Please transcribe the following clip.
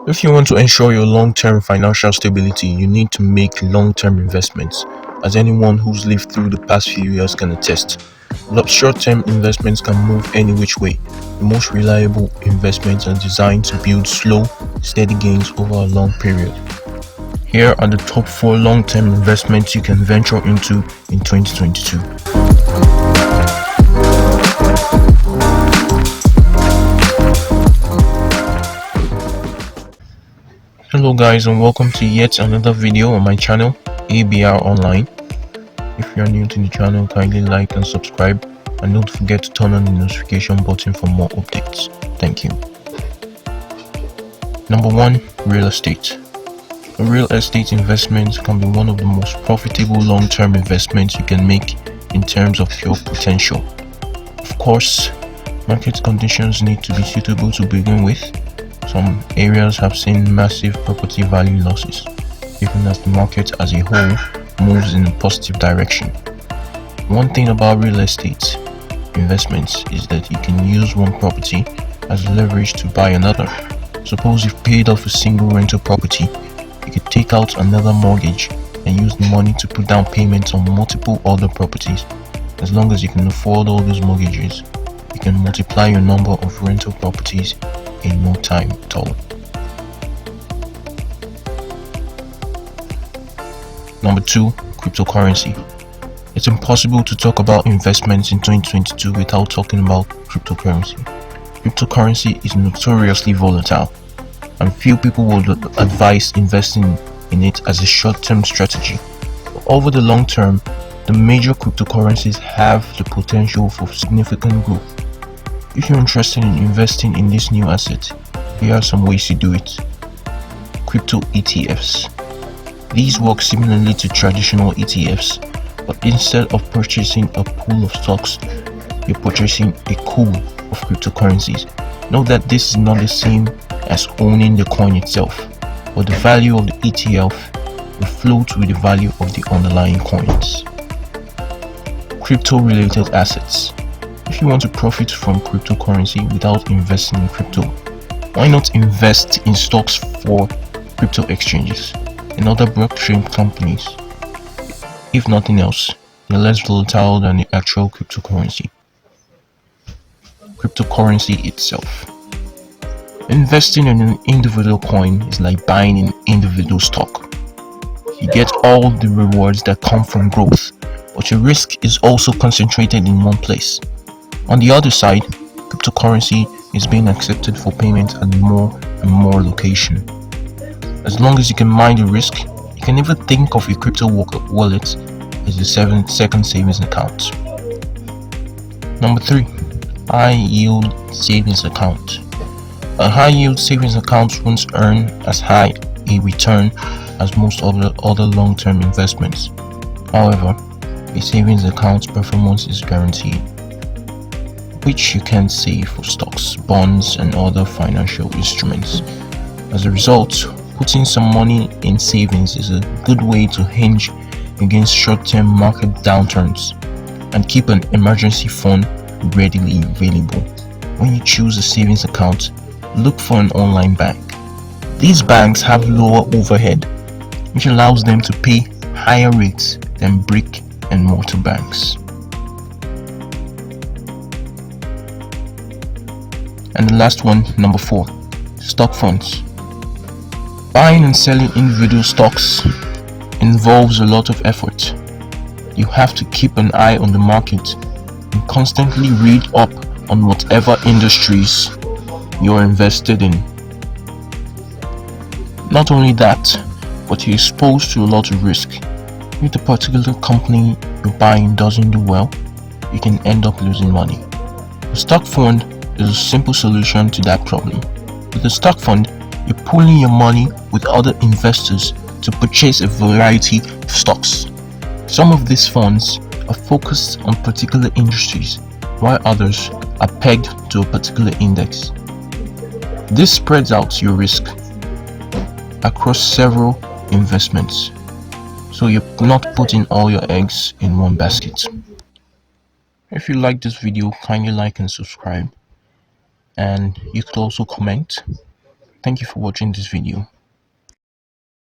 If you want to ensure your long-term financial stability, you need to make long-term investments. As anyone who's lived through the past few years can attest, short-term investments can move any which way. The most reliable investments are designed to build slow, steady gains over a long period. Here are the top 4 long-term investments you can venture into in 2022. Hello guys, and welcome to yet another video on my channel, ABR Online. If you are new to the channel, kindly like and subscribe, and don't forget to turn on the notification button for more updates. Thank you. Number 1. Real estate. A real estate investment can be one of the most profitable long-term investments you can make in terms of your potential. Of course, market conditions need to be suitable to begin with. Some areas have seen massive property value losses, even as the market as a whole moves in a positive direction. One thing about real estate investments is that you can use one property as leverage to buy another. Suppose you've paid off a single rental property, you could take out another mortgage and use the money to put down payments on multiple other properties. As long as you can afford all those mortgages, you can multiply your number of rental properties in no time at all. Number 2. Cryptocurrency. It's impossible to talk about investments in 2022 without talking about cryptocurrency. Cryptocurrency is notoriously volatile, and few people would advise investing in it as a short-term strategy. Over the long term, the major cryptocurrencies have the potential for significant growth. If you're interested in investing in this new asset, here are some ways to do it. Crypto ETFs. These work similarly to traditional ETFs, but instead of purchasing a pool of stocks, you're purchasing a pool of cryptocurrencies. Note that this is not the same as owning the coin itself, but the value of the ETF will float with the value of the underlying coins. Crypto-related assets. If you want to profit from cryptocurrency without investing in crypto, why not invest in stocks for crypto exchanges and other blockchain companies? If nothing else, they're less volatile than the actual cryptocurrency. Cryptocurrency itself. Investing in an individual coin is like buying an individual stock. You get all the rewards that come from growth, but your risk is also concentrated in one place. On the other side, cryptocurrency is being accepted for payment at more and more locations. As long as you can mind the risk, you can even think of your crypto wallet as your second savings account. Number 3. High yield savings account. A high yield savings account won't earn as high a return as most other long-term investments. However, a savings account performance is guaranteed, which you can save for stocks, bonds, and other financial instruments. As a result, putting some money in savings is a good way to hedge against short-term market downturns and keep an emergency fund readily available. When you choose a savings account, look for an online bank. These banks have lower overhead, which allows them to pay higher rates than brick and mortar banks. And the last one, number 4, stock funds. Buying and selling individual stocks involves a lot of effort. You have to keep an eye on the market and constantly read up on whatever industries you're invested in. Not only that, but you're exposed to a lot of risk. If the particular company you're buying doesn't do well, you can end up losing money. A stock fund is a simple solution to that problem. With a stock fund, you're pooling your money with other investors to purchase a variety of stocks. Some of these funds are focused on particular industries, while others are pegged to a particular index. This spreads out your risk across several investments, so you're not putting all your eggs in one basket. If you like this video, kindly like and subscribe, and you could also comment. Thank you for watching this video.